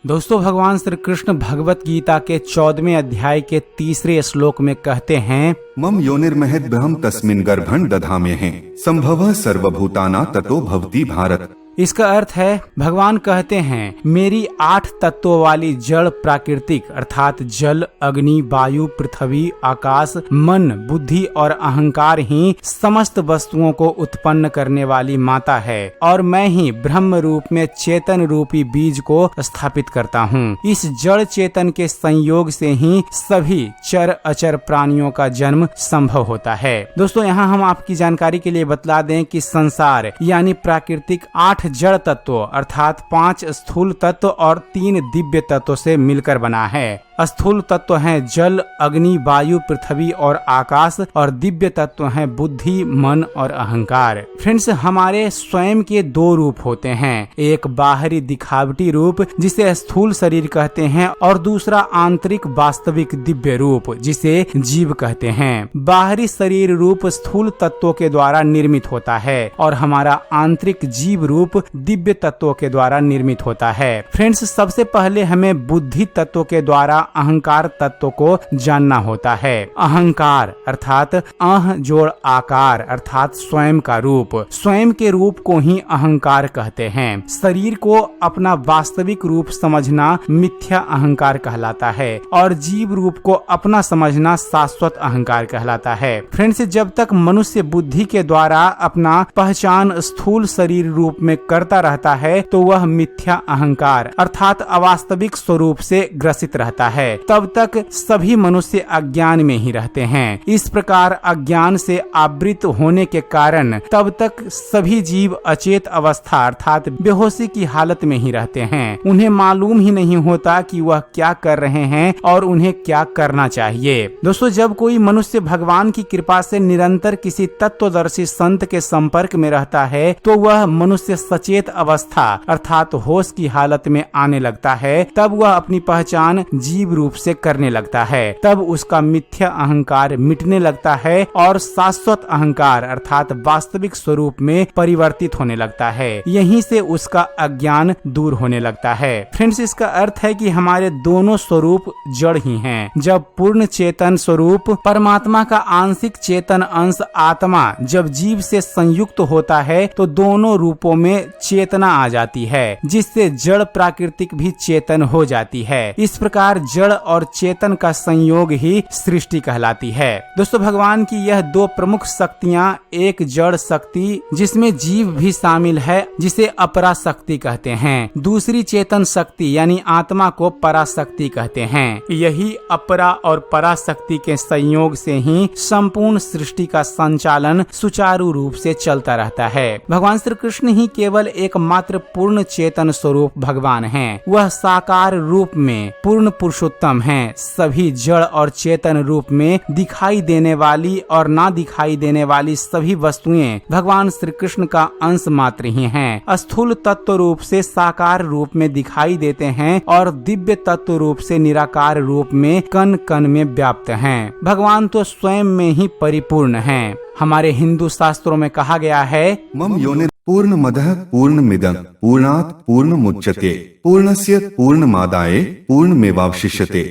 दोस्तों, भगवान श्री कृष्ण भगवत गीता के 14वें अध्याय के 3रे श्लोक में कहते हैं, मम योनिर्महद्भ्यहं तस्मिन् गर्भं दधाम्यहे संभवः सर्वभूतानां ततो भवति भारत। इसका अर्थ है, भगवान कहते हैं, मेरी 8 तत्वों वाली जड़ प्राकृतिक अर्थात जल, अग्नि, वायु, पृथ्वी, आकाश, मन, बुद्धि और अहंकार ही समस्त वस्तुओं को उत्पन्न करने वाली माता है और मैं ही ब्रह्म रूप में चेतन रूपी बीज को स्थापित करता हूँ। इस जड़ चेतन के संयोग से ही सभी चर अचर प्राणियों का जन्म संभव होता है। दोस्तों, यहाँ हम आपकी जानकारी के लिए बतला दें कि संसार यानी प्राकृतिक 8 जड़ तत्व अर्थात 5 स्थूल तत्व और 3 दिव्य तत्व से मिलकर बना है। स्थूल तत्व हैं जल, अग्नि, वायु, पृथ्वी और आकाश और दिव्य तत्व हैं बुद्धि, मन और अहंकार। फ्रेंड्स, हमारे स्वयं के 2 रूप होते हैं, एक बाहरी दिखावटी रूप जिसे स्थूल शरीर कहते हैं और दूसरा आंतरिक वास्तविक दिव्य रूप जिसे जीव कहते हैं। बाहरी शरीर रूप स्थूल तत्वों के द्वारा निर्मित होता है और हमारा आंतरिक जीव रूप दिव्य तत्वों के द्वारा निर्मित होता है। फ्रेंड्स, सबसे पहले हमें बुद्धि तत्व के द्वारा अहंकार तत्व को जानना होता है। अहंकार अर्थात अह जोड़ आकार अर्थात स्वयं का रूप, स्वयं के रूप को ही अहंकार कहते हैं। शरीर को अपना वास्तविक रूप समझना मिथ्या अहंकार कहलाता है और जीव रूप को अपना समझना शाश्वत अहंकार कहलाता है। फ्रेंड्स, जब तक मनुष्य बुद्धि के द्वारा अपना पहचान स्थूल शरीर रूप में करता रहता है तो वह मिथ्या अहंकार अर्थात अवास्तविक स्वरूप से ग्रसित रहता है। तब तक सभी मनुष्य अज्ञान में ही रहते हैं। इस प्रकार अज्ञान से आवृत होने के कारण तब तक सभी जीव अचेत अवस्था अर्थात बेहोशी की हालत में ही रहते हैं। उन्हें मालूम ही नहीं होता कि वह क्या कर रहे हैं और उन्हें क्या करना चाहिए। दोस्तों, जब कोई मनुष्य भगवान की कृपा से निरंतर किसी तत्वदर्शी संत के संपर्क में रहता है तो वह मनुष्य सचेत अवस्था अर्थात होश की हालत में आने लगता है। तब वह अपनी पहचान जीव रूप से करने लगता है। तब उसका मिथ्या अहंकार मिटने लगता है और शाश्वत अहंकार अर्थात वास्तविक स्वरूप में परिवर्तित होने लगता है। यहीं से उसका अज्ञान दूर होने लगता है। फ्रेंड्स, इसका अर्थ है कि हमारे दोनों स्वरूप जड़ ही हैं। जब पूर्ण चेतन स्वरूप परमात्मा का आंशिक चेतन अंश आत्मा जब जीव से संयुक्त होता है तो दोनों रूपों में चेतना आ जाती है जिससे जड़ प्राकृतिक भी चेतन हो जाती है। इस प्रकार जड़ और चेतन का संयोग ही सृष्टि कहलाती है। दोस्तों, भगवान की यह 2 प्रमुख शक्तियां, एक जड़ शक्ति जिसमें जीव भी शामिल है जिसे अपरा शक्ति कहते हैं, दूसरी चेतन शक्ति यानी आत्मा को पराशक्ति कहते हैं। यही अपरा और पराशक्ति के संयोग से ही संपूर्ण सृष्टि का संचालन सुचारू रूप से चलता रहता है। भगवान श्री कृष्ण ही केवल एकमात्र पूर्ण चेतन स्वरूप भगवान हैं। वह साकार रूप में पूर्ण पुरुषोत्तम हैं। सभी जड़ और चेतन रूप में दिखाई देने वाली और ना दिखाई देने वाली सभी वस्तुएं भगवान श्री कृष्ण का अंश मात्र ही हैं। स्थूल तत्व रूप से साकार रूप में दिखाई देते हैं और दिव्य तत्व रूप से निराकार रूप में कण कण में व्याप्त हैं। भगवान तो स्वयं में ही परिपूर्ण हैं। हमारे हिंदू शास्त्रों में कहा गया है, मम योनिर् पूर्णमदः पूर्णमिदं पूर्णात् पूर्णमुच्यते पूर्णस्य पूर्णमादाय पूर्णमेवावशिष्यते।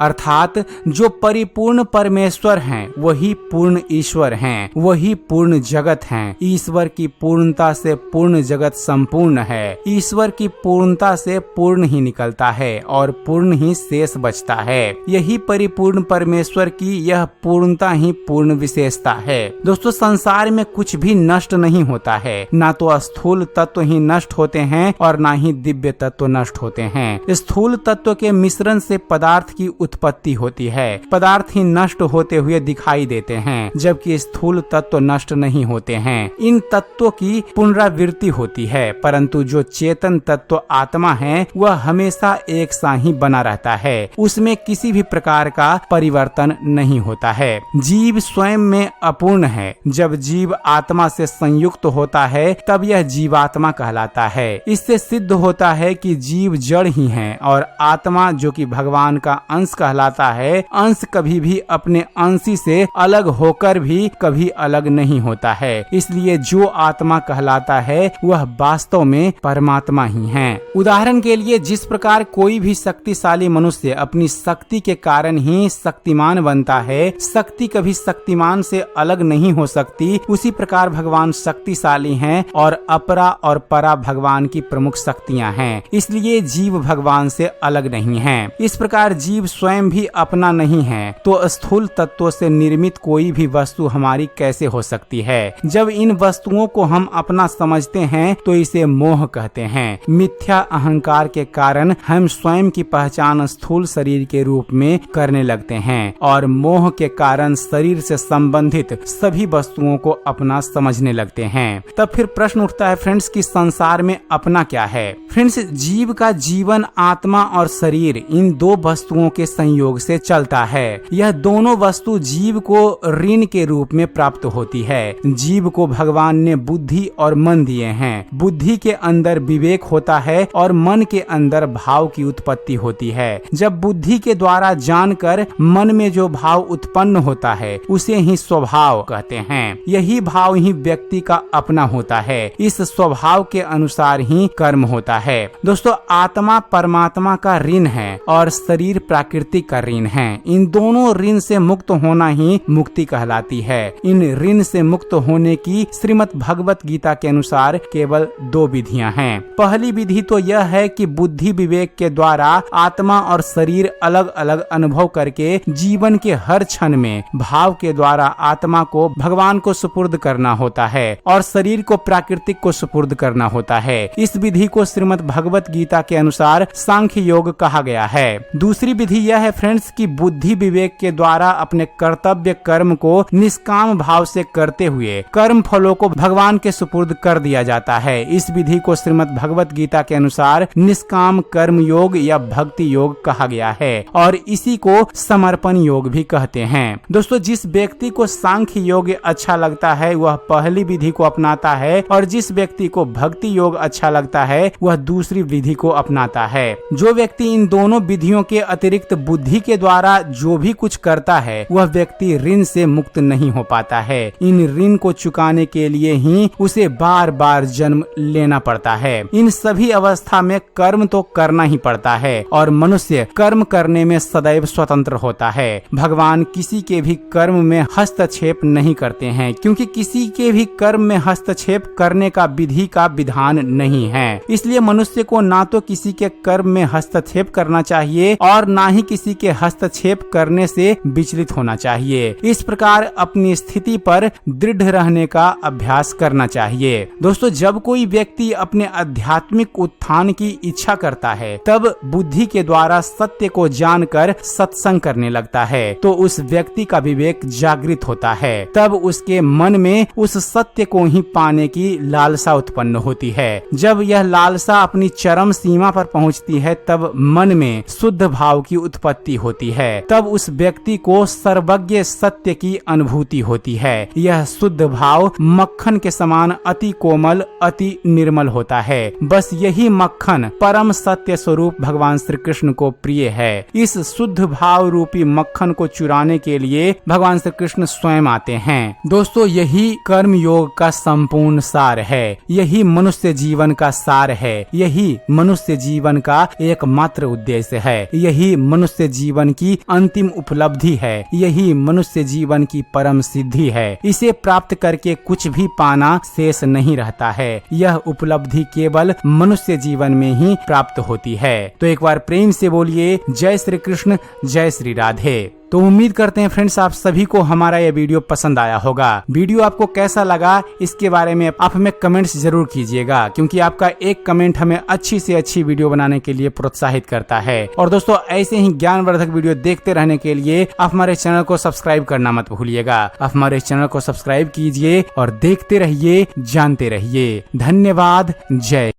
अर्थात जो परिपूर्ण परमेश्वर हैं वही पूर्ण ईश्वर हैं, वही पूर्ण जगत हैं। ईश्वर की पूर्णता से पूर्ण जगत संपूर्ण है। ईश्वर की पूर्णता से पूर्ण ही निकलता है और पूर्ण ही शेष बचता है। यही परिपूर्ण परमेश्वर की यह पूर्णता ही पूर्ण विशेषता है। दोस्तों, संसार में कुछ भी नष्ट नहीं होता है। ना तो स्थूल तत्व ही नष्ट होते हैं और ना ही दिव्य तत्व नष्ट होते हैं। स्थूल तत्व के मिश्रण से पदार्थ की उत्पत्ति होती है। पदार्थ ही नष्ट होते हुए दिखाई देते हैं जबकि स्थूल तत्व नष्ट नहीं होते हैं। इन तत्वों की पुनरावृत्ति होती है, परंतु जो चेतन तत्व आत्मा है वह हमेशा एक सा ही बना रहता है। उसमें किसी भी प्रकार का परिवर्तन नहीं होता है। जीव स्वयं में अपूर्ण है। जब जीव आत्मा से संयुक्त होता है तब यह जीवात्मा कहलाता है। इससे सिद्ध होता है कि जीव जड़ ही हैं और आत्मा जो कि भगवान का अंश कहलाता है, अंश कभी भी अपने अंशी से अलग होकर भी कभी अलग नहीं होता है। इसलिए जो आत्मा कहलाता है वह वास्तव में परमात्मा ही है। उदाहरण के लिए जिस प्रकार कोई भी शक्तिशाली मनुष्य अपनी शक्ति के कारण ही शक्तिमान बनता है, शक्ति कभी शक्तिमान से अलग नहीं हो सकती, उसी प्रकार भगवान शक्तिशाली हैं और अपरा और परा भगवान की प्रमुख शक्तियां हैं। इसलिए जीव भगवान से अलग नहीं हैं। इस प्रकार जीव स्वयं भी अपना नहीं है, तो स्थूल तत्वों से निर्मित कोई भी वस्तु हमारी कैसे हो सकती है। जब इन वस्तुओं को हम अपना समझते हैं तो इसे मोह कहते हैं। मिथ्या अहंकार के कारण हम स्वयं की पहचान स्थूल शरीर के रूप में करने लगते हैं और मोह के कारण शरीर से संबंधित सभी वस्तुओं को अपना समझने लगते हैं। तब फिर प्रश्न उठता है फ्रेंड्स कि संसार में अपना क्या है। फ्रेंड्स, जीव का जीवन आत्मा और शरीर इन दो वस्तुओं के संयोग से चलता है। यह दोनों वस्तु जीव को ऋण के रूप में प्राप्त होती है। जीव को भगवान ने बुद्धि और मन दिए हैं। बुद्धि के अंदर विवेक होता है और मन के अंदर भाव की उत्पत्ति होती है। जब बुद्धि के द्वारा जानकर मन में जो भाव उत्पन्न होता है उसे ही स्वभाव कहते हैं। यही भाव ही व्यक्ति का अपना होता है। इस स्वभाव के अनुसार ही कर्म होता है। दोस्तों, आत्मा परमात्मा का ऋण है और शरीर प्राकृतिक का ऋण है। इन दोनों ऋण से मुक्त होना ही मुक्ति कहलाती है। इन ऋण से मुक्त होने की श्रीमद् भगवत गीता के अनुसार केवल दो विधियां हैं। पहली विधि तो यह है कि बुद्धि विवेक के द्वारा आत्मा और शरीर अलग अलग अनुभव करके जीवन के हर क्षण में भाव के द्वारा आत्मा को भगवान को सुपुर्द करना होता है और शरीर को प्राकृतिक को सुपुर्द करना होता है। इस विधि को श्रीमद् भगवत गीता के अनुसार सांख्य योग कहा गया है। दूसरी विधि यह है फ्रेंड्स कि बुद्धि विवेक के द्वारा अपने कर्तव्य कर्म को निष्काम भाव से करते हुए कर्म फलों को भगवान के सुपुर्द कर दिया जाता है। इस विधि को श्रीमद् भगवत गीता के अनुसार निष्काम कर्म योग या भक्ति योग कहा गया है और इसी को समर्पण योग भी कहते हैं। दोस्तों, जिस व्यक्ति को सांख्य योग अच्छा लगता है वह पहली विधि को अपनाता है और जिस व्यक्ति को भक्ति योग अच्छा लगता है वह दूसरी विधि को अपनाता है। जो व्यक्ति इन दोनों विधियों के अतिरिक्त बुद्धि के द्वारा जो भी कुछ करता है वह व्यक्ति ऋण से मुक्त नहीं हो पाता है। इन ऋण को चुकाने के लिए ही उसे बार बार जन्म लेना पड़ता है। इन सभी अवस्था में कर्म तो करना ही पड़ता है और मनुष्य कर्म करने में सदैव स्वतंत्र होता है। भगवान किसी के भी कर्म में हस्तक्षेप नहीं करते हैं क्योंकि किसी के भी कर्म में हस्तक्षेप करने का विधि का विधान नहीं है। इसलिए मनुष्य को ना तो किसी के कर्म में हस्तक्षेप करना चाहिए और ना ही किसी के हस्तक्षेप करने से विचलित होना चाहिए। इस प्रकार अपनी स्थिति पर दृढ़ रहने का अभ्यास करना चाहिए। दोस्तों, जब कोई व्यक्ति अपने आध्यात्मिक उत्थान की इच्छा करता है तब बुद्धि के द्वारा सत्य को जानकर सत्संग करने लगता है तो उस व्यक्ति का विवेक जागृत होता है। तब उसके मन में उस सत्य को ही पाने की लालसा उत्पन्न होती है। जब यह लालसा अपनी चरम सीमा पर पहुंचती है तब मन में शुद्ध भाव की उत्पत्ति होती है। तब उस व्यक्ति को सर्वज्ञ सत्य की अनुभूति होती है। यह शुद्ध भाव मक्खन के समान अति कोमल अति निर्मल होता है। बस यही मक्खन परम सत्य स्वरूप भगवान श्री कृष्ण को प्रिय है। इस शुद्ध भाव रूपी मक्खन को चुराने के लिए भगवान श्री कृष्ण स्वयं आते हैं। दोस्तों, यही कर्म योग का संपूर्ण सार है। यही मनुष्य जीवन का सार है। यही मनुष्य जीवन का एकमात्र उद्देश्य है। यही मनुष्य जीवन की अंतिम उपलब्धि है। यही मनुष्य जीवन की परम सिद्धि है। इसे प्राप्त करके कुछ भी पाना शेष नहीं रहता है। यह उपलब्धि केवल मनुष्य जीवन में ही प्राप्त होती है। तो एक बार प्रेम से बोलिए जय श्री कृष्ण, जय श्री राधे। तो उम्मीद करते हैं फ्रेंड्स आप सभी को हमारा यह वीडियो पसंद आया होगा। वीडियो आपको कैसा लगा इसके बारे में आप हमें कमेंट्स जरूर कीजिएगा क्योंकि आपका एक कमेंट हमें अच्छी से अच्छी वीडियो बनाने के लिए प्रोत्साहित करता है। और दोस्तों, ऐसे ही ज्ञानवर्धक वीडियो देखते रहने के लिए आप हमारे चैनल को सब्सक्राइब करना मत भूलिएगा। आप हमारे चैनल को सब्सक्राइब कीजिए और देखते रहिए, जानते रहिए। धन्यवाद। जय